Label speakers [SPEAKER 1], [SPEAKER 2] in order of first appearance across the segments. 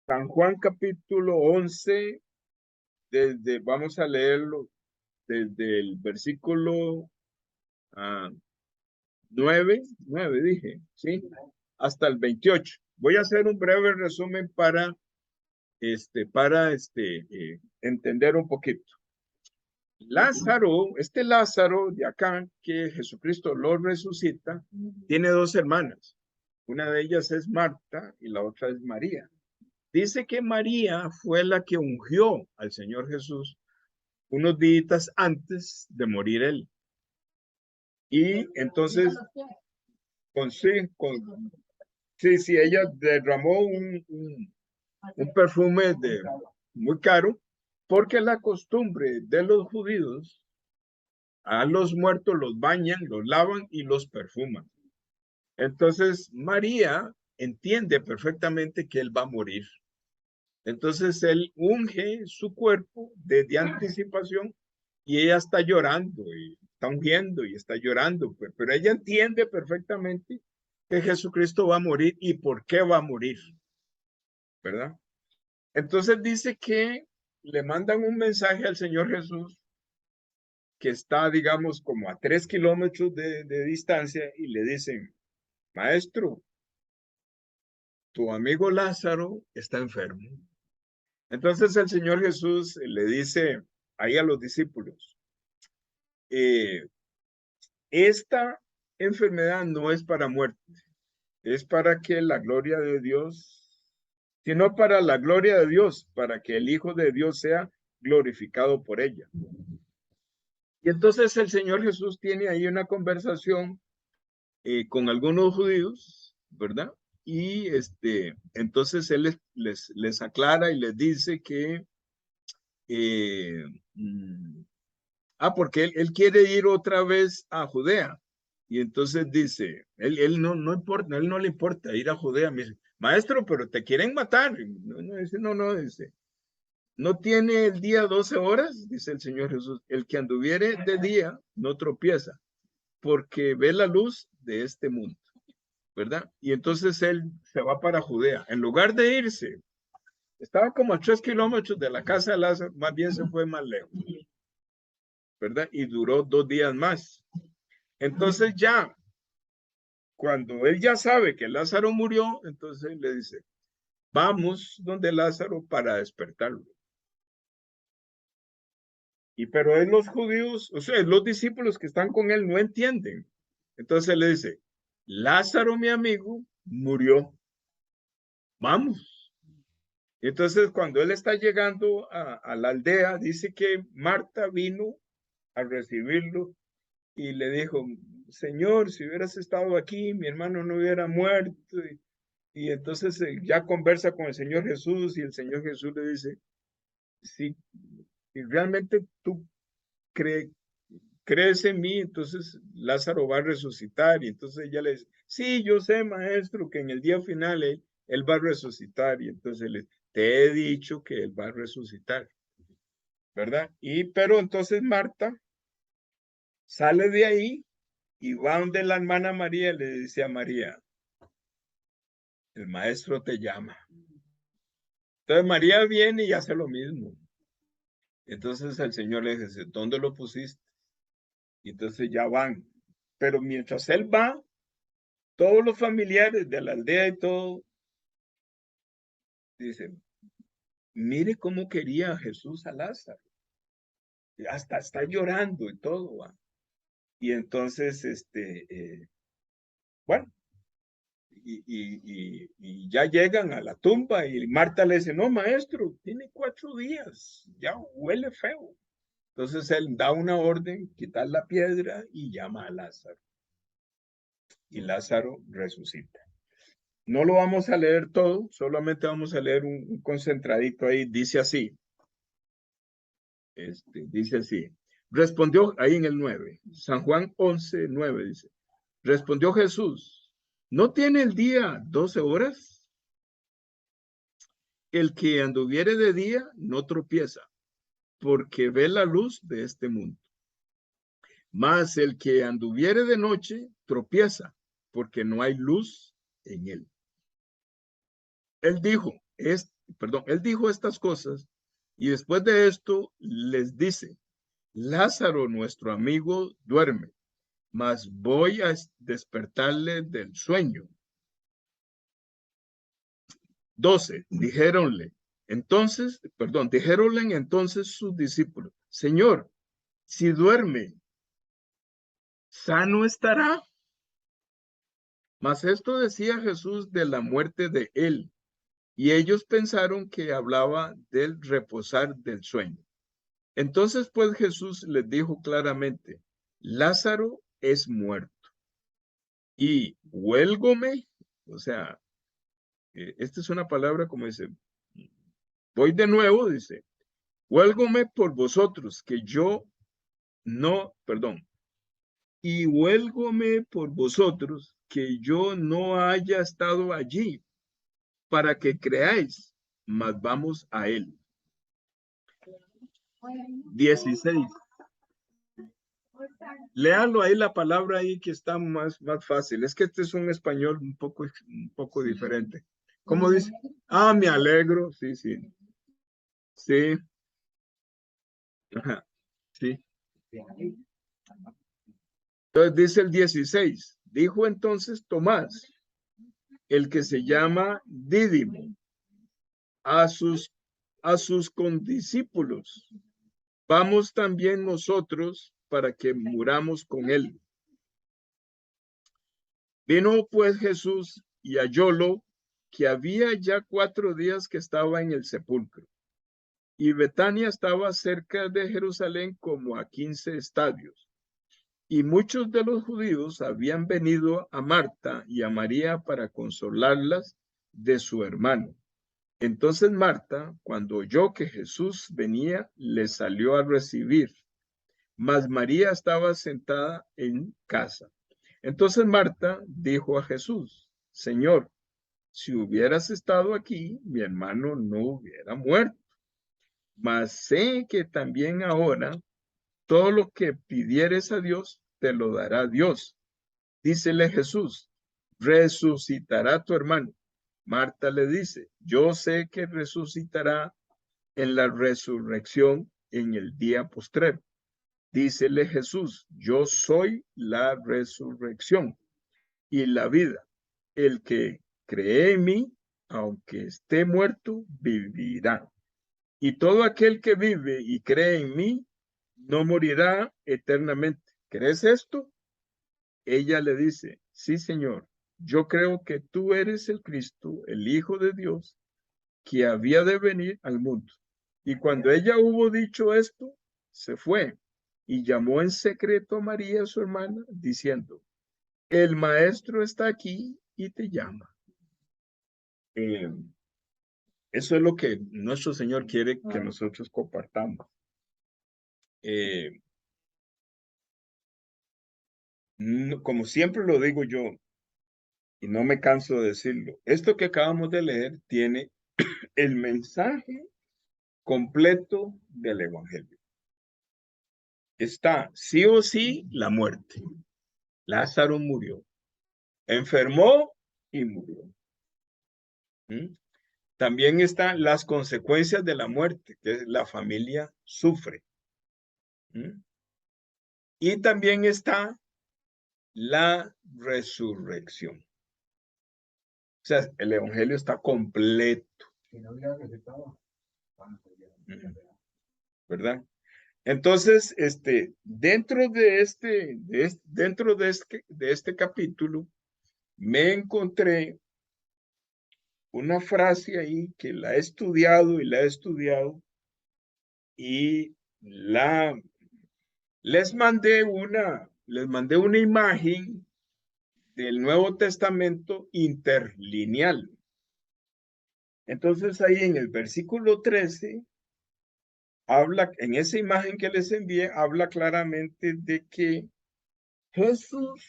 [SPEAKER 1] San Juan capítulo 11, vamos a leerlo desde el versículo 9 dije, ¿sí? Hasta el 28. Voy a hacer un breve resumen para entender un poquito. Lázaro de acá, que Jesucristo lo resucita, tiene dos hermanas. Una de ellas es Marta y la otra es María. Dice que María fue la que ungió al Señor Jesús unos días antes de morir él. Y entonces, ella derramó un perfume muy caro, porque la costumbre de los judíos, a los muertos los bañan, los lavan y los perfuman. Entonces, María entiende perfectamente que él va a morir. Entonces, él unge su cuerpo desde anticipación y ella está llorando y está ungiendo y está llorando, pero ella entiende perfectamente que Jesucristo va a morir y por qué va a morir, ¿verdad? Entonces dice que le mandan un mensaje al Señor Jesús que está, digamos, como a 3 kilómetros de distancia y le dicen, maestro, tu amigo Lázaro está enfermo. Entonces el Señor Jesús le dice ahí a los discípulos, esta enfermedad no es para muerte, es para que la gloria de Dios, sino para la gloria de Dios, para que el Hijo de Dios sea glorificado por ella. Y entonces el Señor Jesús tiene ahí una conversación con algunos judíos, ¿verdad? Y entonces él les aclara y les dice que, porque él quiere ir otra vez a Judea. Y entonces dice, él no importa, él no le importa ir a Judea. Me dice, maestro, pero te quieren matar. Dice, ¿no tiene el día 12 horas? Dice el Señor Jesús, el que anduviere de día no tropieza, porque ve la luz de este mundo, ¿verdad? Y entonces él se va para Judea. En lugar de irse, estaba como a 3 kilómetros de la casa de Lázaro, más bien se fue más lejos, ¿verdad? Y duró 2 días más. Entonces ya, cuando él ya sabe que Lázaro murió, entonces le dice, vamos donde Lázaro para despertarlo. Pero él, los judíos, o sea, los discípulos que están con él no entienden. Entonces le dice, Lázaro, mi amigo, murió. Vamos. Entonces, cuando él está llegando a la aldea, dice que Marta vino a recibirlo y le dijo, Señor, si hubieras estado aquí, mi hermano no hubiera muerto. Y entonces ya conversa con el Señor Jesús y el Señor Jesús le dice, si realmente tú crees en mí, entonces Lázaro va a resucitar. Y entonces ella le dice, sí, yo sé, maestro, que en el día final él va a resucitar. Y entonces te he dicho que él va a resucitar, ¿verdad? Pero entonces Marta sale de ahí y va donde la hermana María y le dice a María, el maestro te llama. Entonces María viene y hace lo mismo. Entonces el Señor le dice, ¿dónde lo pusiste? Y entonces ya van. Pero mientras él va, todos los familiares de la aldea y todo, dicen, mire cómo quería Jesús a Lázaro. Hasta está llorando y todo. ¿va? Y entonces, bueno, y ya llegan a la tumba y Marta le dice, no, maestro, tiene 4 días, ya huele feo. Entonces él da una orden, quitar la piedra y llama a Lázaro. Y Lázaro resucita. No lo vamos a leer todo, solamente vamos a leer un concentradito ahí. Dice así. Dice así. Respondió ahí en el 9. San Juan 11, 9 dice. Respondió Jesús. ¿No tiene el día 12 horas? El que anduviere de día no tropieza, porque ve la luz de este mundo. Mas el que anduviere de noche tropieza, porque no hay luz en él. Él dijo estas cosas y después de esto les dice, Lázaro, nuestro amigo, duerme, mas voy a despertarle del sueño. 12, dijéronle entonces sus discípulos, Señor, si duerme, ¿sano estará? Mas esto decía Jesús de la muerte de él, y ellos pensaron que hablaba del reposar del sueño. Entonces pues Jesús les dijo claramente, Lázaro es muerto, y huélgome, o sea, esta es una palabra como dice, voy de nuevo, dice, huélgome por vosotros, que yo no, perdón, y huélgome por vosotros, que yo no haya estado allí, para que creáis, mas vamos a él. 16. Léalo ahí la palabra ahí que está más fácil. Es que este es un español un poco diferente. ¿Cómo dice? Ah, me alegro. Sí, sí. Sí. Ajá. Sí. Entonces dice el 16. Dijo entonces Tomás, el que se llama Dídimo, a sus condiscípulos, vamos también nosotros para que muramos con él. Vino pues Jesús y hallólo, que había ya 4 días que estaba en el sepulcro. Y Betania estaba cerca de Jerusalén como a 15 estadios. Y muchos de los judíos habían venido a Marta y a María para consolarlas de su hermano. Entonces Marta, cuando oyó que Jesús venía, le salió a recibir, mas María estaba sentada en casa. Entonces Marta dijo a Jesús, Señor, si hubieras estado aquí, mi hermano no hubiera muerto. Mas sé que también ahora todo lo que pidieres a Dios, te lo dará Dios. Dícele Jesús, resucitará tu hermano. Marta le dice, yo sé que resucitará en la resurrección en el día postrero. Dícele Jesús, yo soy la resurrección y la vida. El que cree en mí, aunque esté muerto, vivirá. Y todo aquel que vive y cree en mí, no morirá eternamente. ¿Crees esto? Ella le dice, sí, Señor, yo creo que tú eres el Cristo, el Hijo de Dios, que había de venir al mundo. Y cuando ella hubo dicho esto, se fue y llamó en secreto a María, su hermana, diciendo, el maestro está aquí y te llama. Eso es lo que nuestro Señor quiere que nosotros compartamos. Como siempre lo digo yo, y no me canso de decirlo, esto que acabamos de leer tiene el mensaje completo del Evangelio. Está sí o sí la muerte. Lázaro murió, enfermó y murió. También están las consecuencias de la muerte, que la familia sufre. Y también está la resurrección. O sea, el Evangelio está completo. ¿Verdad? Entonces, dentro de este capítulo, me encontré una frase ahí que la he estudiado y les mandé una imagen del Nuevo Testamento interlineal. Entonces ahí en el versículo 13 habla, en esa imagen que les envié, habla claramente de que Jesús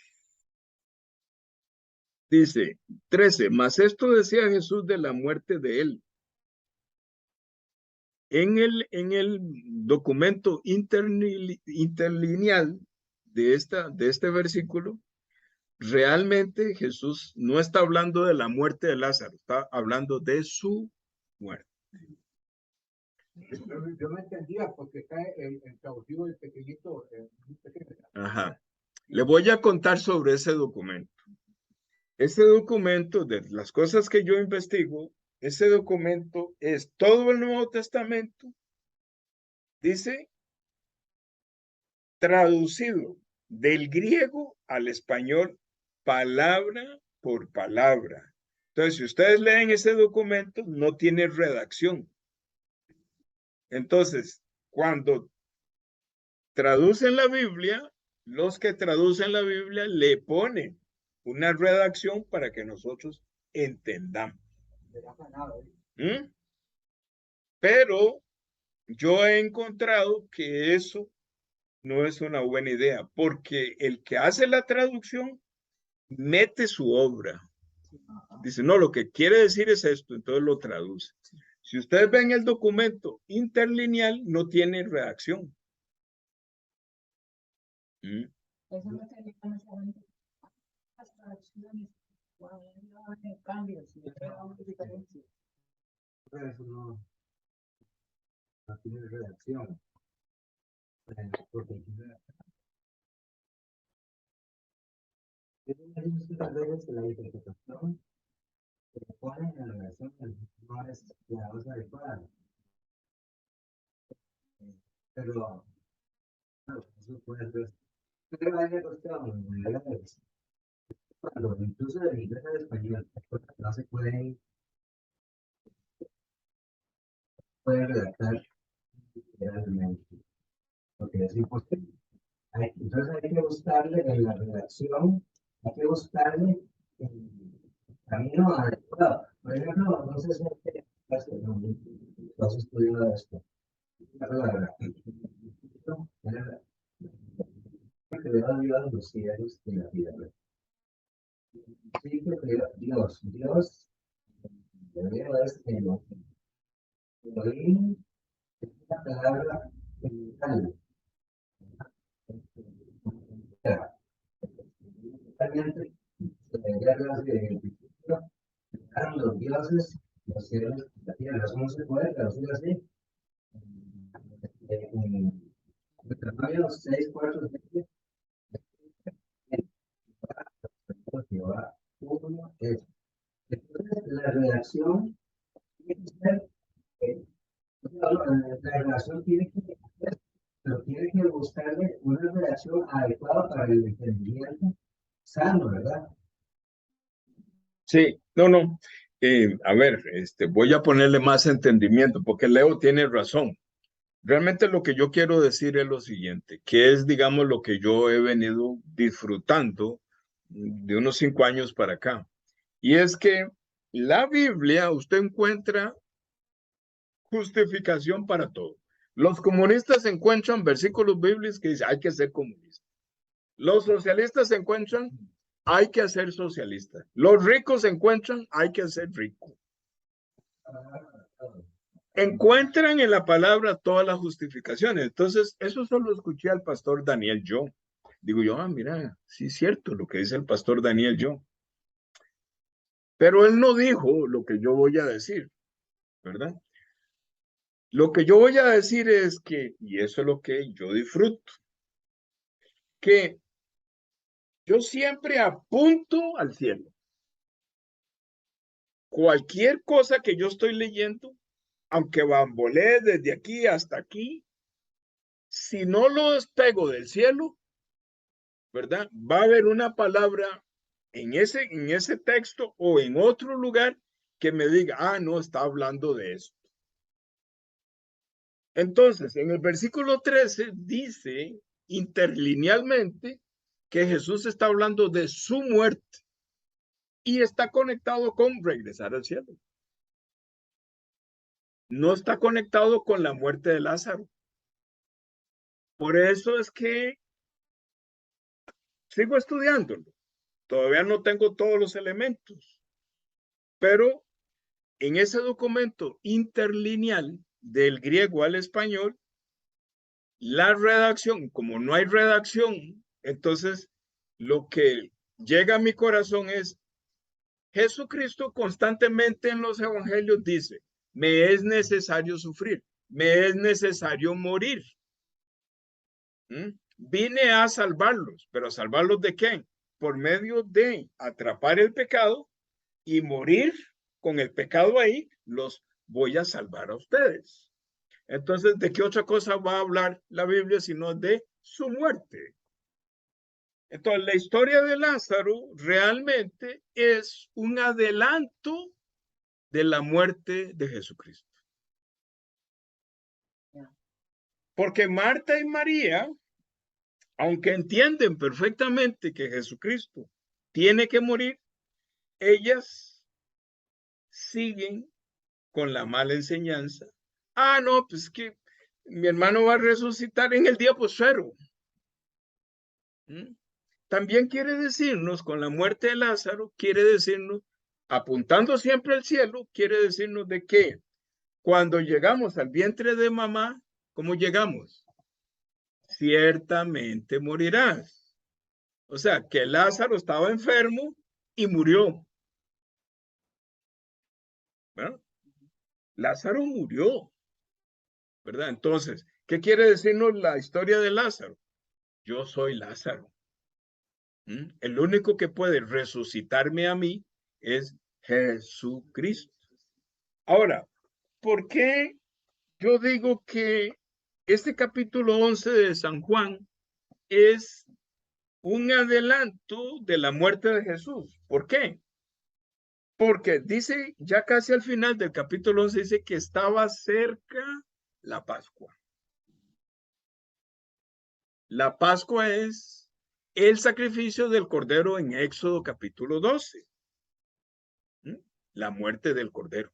[SPEAKER 1] dice, 13, mas esto decía Jesús de la muerte de él. En el documento interlineal de este versículo, realmente Jesús no está hablando de la muerte de Lázaro, está hablando de su muerte.
[SPEAKER 2] Yo me entendía porque está el cautivo del pequeñito.
[SPEAKER 1] Ajá. Le voy a contar sobre ese documento. Ese documento, de las cosas que yo investigo, ese documento es todo el Nuevo Testamento, dice, traducido del griego al español, palabra por palabra. Entonces, si ustedes leen ese documento, no tiene redacción. Entonces, cuando traducen la Biblia, los que traducen la Biblia le ponen una redacción para que nosotros entendamos. ¿Mm? Pero yo he encontrado que eso no es una buena idea, porque el que hace la traducción mete su obra. Dice, no, lo que quiere decir es esto, entonces lo traduce. Si ustedes ven el documento interlineal, no tiene redacción. ¿Mm?
[SPEAKER 3] Eso no tenía necesariamente las traducciones, cambios, diferencias.
[SPEAKER 2] Eso no tiene redacción. Porque muchas veces la interpretación que se pone en la relación no es la más adecuada. Pero eso puede ser. Pero hay una cuestión, cuando incluso del inglés al español, no se pueden redactar literalmente, porque es imposible. Entonces hay que buscarle en la redacción, hay que buscarle el camino adecuado. Por ejemplo, no sé si estás estudiando esto. Que le da Dios a los cielos y la tierra. Sí, que creó Dios. Dios debió haber sido Elohim, es una palabra mental. Realmente, se debería hablar de el principio, crearon los dioses, los cielos y la tierra. Eso no se puede traducir así. En Deuteronomio 6:4 dice, Jehová uno es. Entonces, la redacción tiene que ser, la redacción tiene que ser, pero tiene que buscarle una redacción adecuada para el entendimiento sano, ¿verdad?
[SPEAKER 1] Sí, no. A ver, voy a ponerle más entendimiento, porque Leo tiene razón. Realmente lo que yo quiero decir es lo siguiente, que es, digamos, lo que yo he venido disfrutando de unos 5 años para acá. Y es que la Biblia, usted encuentra justificación para todo. Los comunistas encuentran versículos bíblicos que dicen, hay que ser comunista. Los socialistas encuentran, hay que ser socialista. Los ricos encuentran, hay que ser rico. Encuentran en la palabra todas las justificaciones. Entonces, eso solo escuché al pastor Daniel Yo. Digo yo, mira, sí es cierto lo que dice el pastor Daniel Yo. Pero él no dijo lo que yo voy a decir, ¿verdad? Lo que yo voy a decir es que, y eso es lo que yo disfruto, que yo siempre apunto al cielo. Cualquier cosa que yo estoy leyendo, aunque bambolee desde aquí hasta aquí, si no lo despego del cielo, ¿verdad? Va a haber una palabra en ese texto o en otro lugar que me diga, no, está hablando de esto. Entonces, en el versículo 13 dice interlinealmente que Jesús está hablando de su muerte y está conectado con regresar al cielo. No está conectado con la muerte de Lázaro. Por eso es que sigo estudiándolo. Todavía no tengo todos los elementos, pero en ese documento interlineal del griego al español, la redacción, como no hay redacción, entonces lo que llega a mi corazón es Jesucristo constantemente en los evangelios dice, me es necesario sufrir, me es necesario morir. Vine a salvarlos, pero ¿a salvarlos de qué? Por medio de atrapar el pecado y morir con el pecado ahí, los voy a salvar a ustedes. Entonces, ¿de qué otra cosa va a hablar la Biblia sino de su muerte? Entonces, la historia de Lázaro realmente es un adelanto de la muerte de Jesucristo. Porque Marta y María, aunque entienden perfectamente que Jesucristo tiene que morir, ellas siguen con la mala enseñanza. Ah, no, pues que mi hermano va a resucitar en el día postrero. También quiere decirnos, con la muerte de Lázaro, quiere decirnos, apuntando siempre al cielo, quiere decirnos de que cuando llegamos al vientre de mamá, ¿cómo llegamos? Ciertamente morirás. O sea, que Lázaro estaba enfermo y murió. ¿Verdad? Lázaro murió, ¿verdad? Entonces, ¿qué quiere decirnos la historia de Lázaro? Yo soy Lázaro. El único que puede resucitarme a mí es Jesucristo. Ahora, ¿por qué yo digo que este capítulo 11 de San Juan es un adelanto de la muerte de Jesús? ¿Por qué? Porque dice, ya casi al final del capítulo 11, dice que estaba cerca la Pascua. La Pascua es el sacrificio del Cordero en Éxodo capítulo 12. La muerte del Cordero.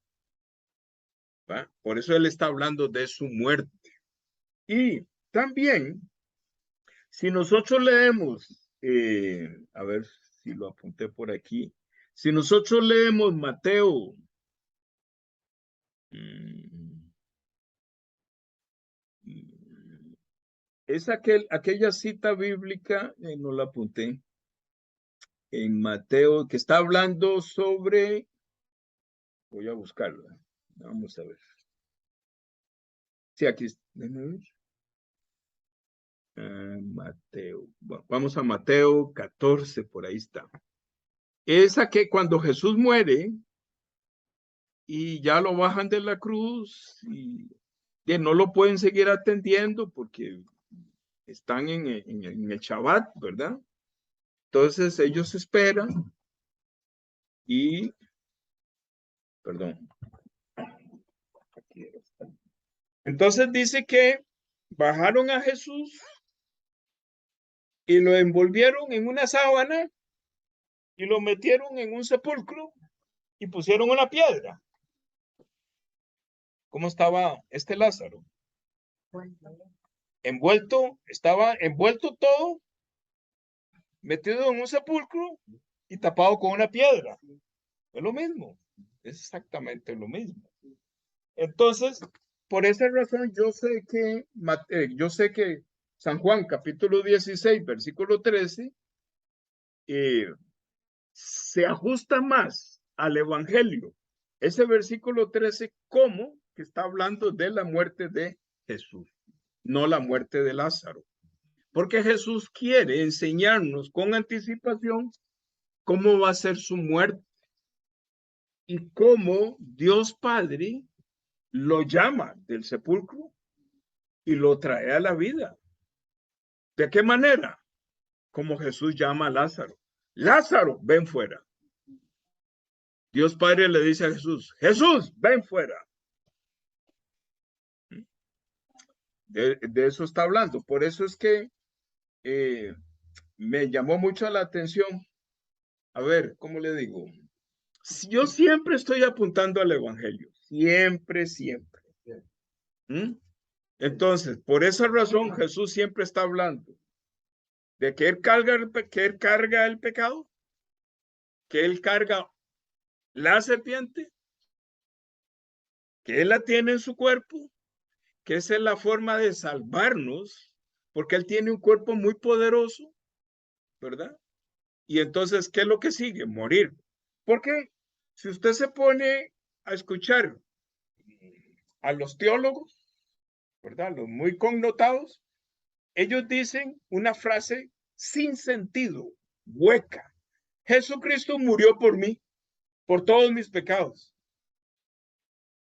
[SPEAKER 1] ¿Va? Por eso él está hablando de su muerte. Y también, si nosotros leemos, a ver si lo apunté por aquí, si nosotros leemos Mateo, es aquella cita bíblica, no la apunté, en Mateo, que está hablando sobre, voy a buscarla, vamos a ver. Sí, aquí, Mateo, vamos a Mateo 14, por ahí está. Esa que cuando Jesús muere y ya lo bajan de la cruz y no lo pueden seguir atendiendo porque están en el Shabbat, ¿verdad? Entonces ellos esperan y, perdón. Entonces dice que bajaron a Jesús y lo envolvieron en una sábana y lo metieron en un sepulcro y pusieron una piedra. ¿Cómo estaba este Lázaro? Envuelto, estaba envuelto todo, metido en un sepulcro y tapado con una piedra. Es lo mismo, es exactamente lo mismo. Entonces, por esa razón yo sé que San Juan capítulo 16, versículo 13, se ajusta más al Evangelio. Ese versículo 13, como que está hablando de la muerte de Jesús, no la muerte de Lázaro. Porque Jesús quiere enseñarnos con anticipación cómo va a ser su muerte y cómo Dios Padre lo llama del sepulcro y lo trae a la vida. ¿De qué manera? Como Jesús llama a Lázaro. Lázaro, ven fuera. Dios Padre le dice a Jesús, Jesús, ven fuera. De eso está hablando. Por eso es que me llamó mucho la atención. A ver, ¿cómo le digo? Yo siempre estoy apuntando al Evangelio. Siempre, siempre. Entonces, por esa razón, Jesús siempre está hablando de que él carga el pecado, que él carga la serpiente, que él la tiene en su cuerpo, que esa es la forma de salvarnos, porque él tiene un cuerpo muy poderoso, ¿verdad? Y entonces, ¿qué es lo que sigue? Morir. Porque si usted se pone a escuchar a los teólogos, ¿verdad? Los muy connotados, ellos dicen una frase sin sentido, hueca. Jesucristo murió por mí, por todos mis pecados.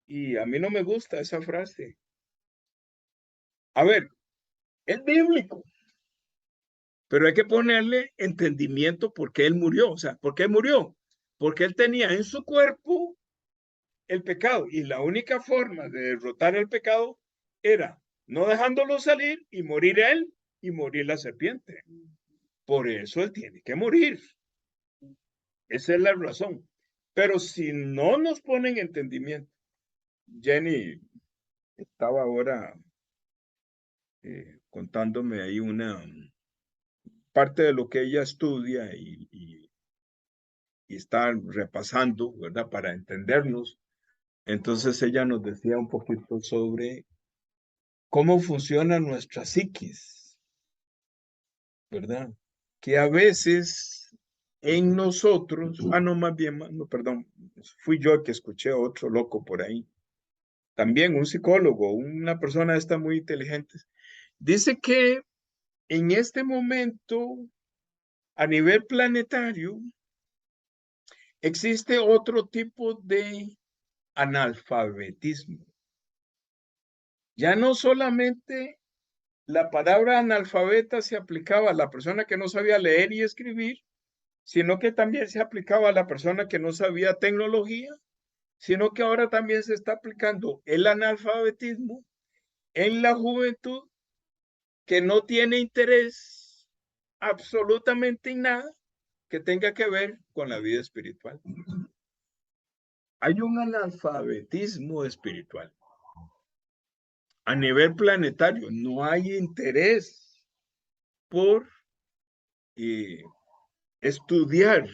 [SPEAKER 1] Y a mí no me gusta esa frase. A ver, es bíblico, pero hay que ponerle entendimiento por qué él murió. O sea, ¿por qué murió? Porque él tenía en su cuerpo el pecado y la única forma de derrotar el pecado era no dejándolo salir y morir él y morir la serpiente. Por eso él tiene que morir. Esa es la razón. Pero si no nos ponen entendimiento, Jenny estaba ahora contándome ahí una parte de lo que ella estudia y está repasando, ¿verdad? Para entendernos. Entonces ella nos decía un poquito sobre cómo funciona nuestra psiquis, ¿verdad? Que a veces en nosotros, no, más bien, no, perdón, fui yo que escuché a otro loco por ahí, también un psicólogo, una persona esta muy inteligente, dice que en este momento, a nivel planetario, existe otro tipo de analfabetismo. Ya no solamente la palabra analfabeta se aplicaba a la persona que no sabía leer y escribir, sino que también se aplicaba a la persona que no sabía tecnología, sino que ahora también se está aplicando el analfabetismo en la juventud que no tiene interés absolutamente en nada que tenga que ver con la vida espiritual. Hay un analfabetismo espiritual. A nivel planetario no hay interés por estudiar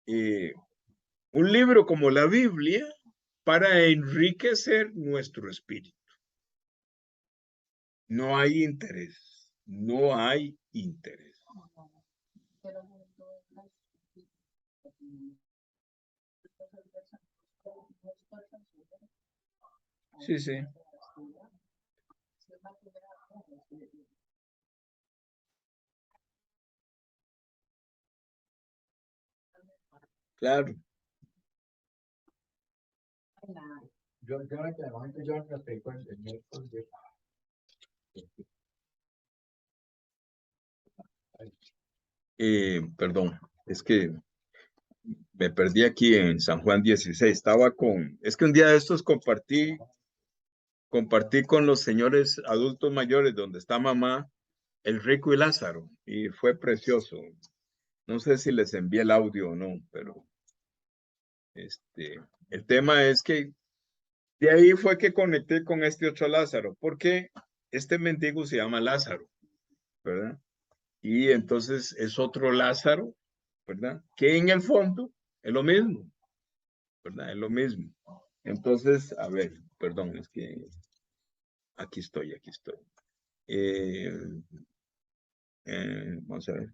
[SPEAKER 1] un libro como la Biblia para enriquecer nuestro espíritu. No hay interés, no hay interés. Sí, sí. Claro.
[SPEAKER 2] Yo en este momento yo me explico el miércoles.
[SPEAKER 1] Perdón, es que me perdí aquí en San Juan 16. Estaba es que un día de estos compartí con los señores adultos mayores donde está mamá, el rico y Lázaro, y fue precioso. No sé si les envié el audio o no, pero el tema es que de ahí fue que conecté con este otro Lázaro, porque este mendigo se llama Lázaro, ¿verdad? Y entonces es otro Lázaro, ¿verdad? Que en el fondo es lo mismo, ¿verdad? Es lo mismo. Entonces, a ver, perdón, es que aquí estoy. Vamos a ver.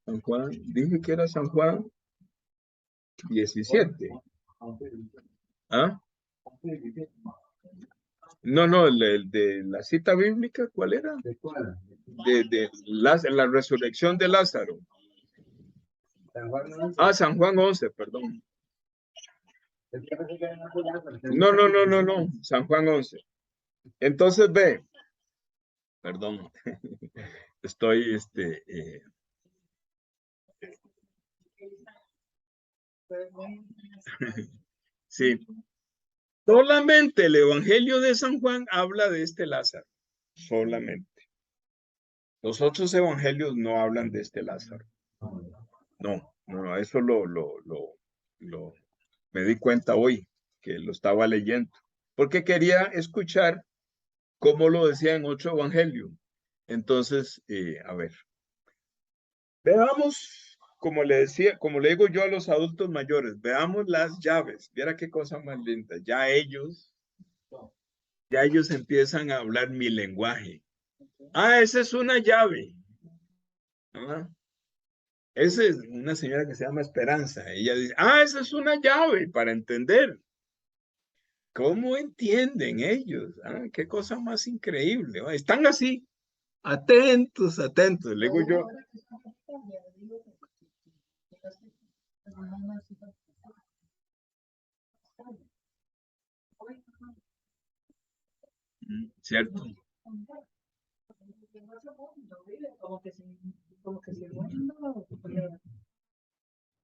[SPEAKER 1] San Juan, dije que era San Juan 17. ¿Ah? No, el de la cita bíblica, ¿cuál era?
[SPEAKER 2] ¿De cuál?
[SPEAKER 1] De la resurrección de Lázaro.
[SPEAKER 2] San Juan 11.
[SPEAKER 1] Ah, San Juan 11, perdón. No, San Juan 11. Entonces ve, perdón, estoy, sí, solamente el Evangelio de San Juan habla de este Lázaro, solamente. Los otros evangelios no hablan de este Lázaro. No, eso me di cuenta hoy que lo estaba leyendo, porque quería escuchar cómo lo decía en otro evangelio. Entonces, a ver, veamos, como le digo yo a los adultos mayores, veamos las llaves. Viera qué cosa más linda. Ya ellos empiezan a hablar mi lenguaje. Ah, esa es una llave. ¿Ah? Esa es una señora que se llama Esperanza. Ella dice, esa es una llave para entender. ¿Cómo entienden ellos? Qué cosa más increíble. Están así, atentos, atentos. Le digo yo. ¿Cierto?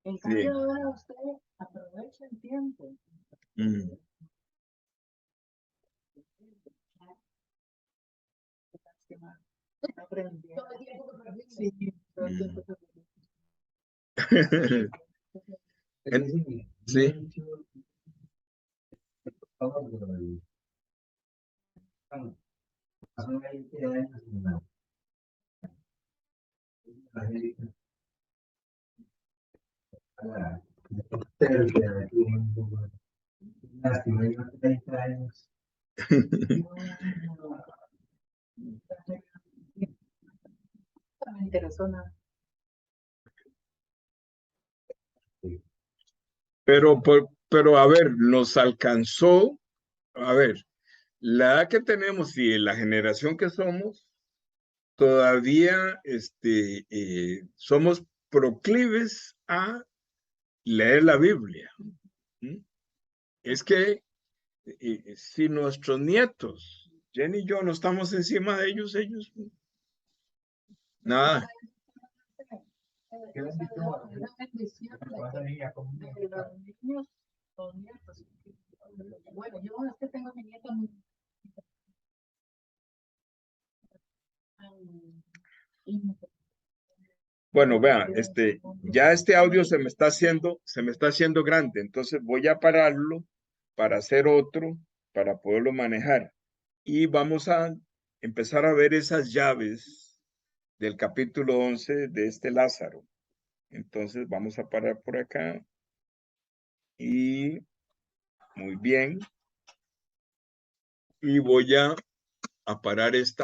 [SPEAKER 3] En cambio, ahora usted aprovecha el tiempo.
[SPEAKER 1] Sí.
[SPEAKER 2] Hace 20 años en la América, a la tercera de tiempo, lástima, yo 30 años.
[SPEAKER 3] No me interesó nada.
[SPEAKER 1] Pero a ver, nos alcanzó, a ver, la edad que tenemos y la generación que somos, todavía somos proclives a leer la Biblia. Es que si nuestros nietos, Jenny y yo, no estamos encima de ellos, nada.
[SPEAKER 2] ¿Qué les dijo?
[SPEAKER 3] Bueno, yo es que tengo mi nieta muy...
[SPEAKER 1] Bueno, vean, ya este audio se me está haciendo grande, entonces voy a pararlo para hacer otro, para poderlo manejar. Y vamos a empezar a ver esas llaves del capítulo 11 de este Lázaro. Entonces vamos a parar por acá. Y muy bien. Y voy a parar este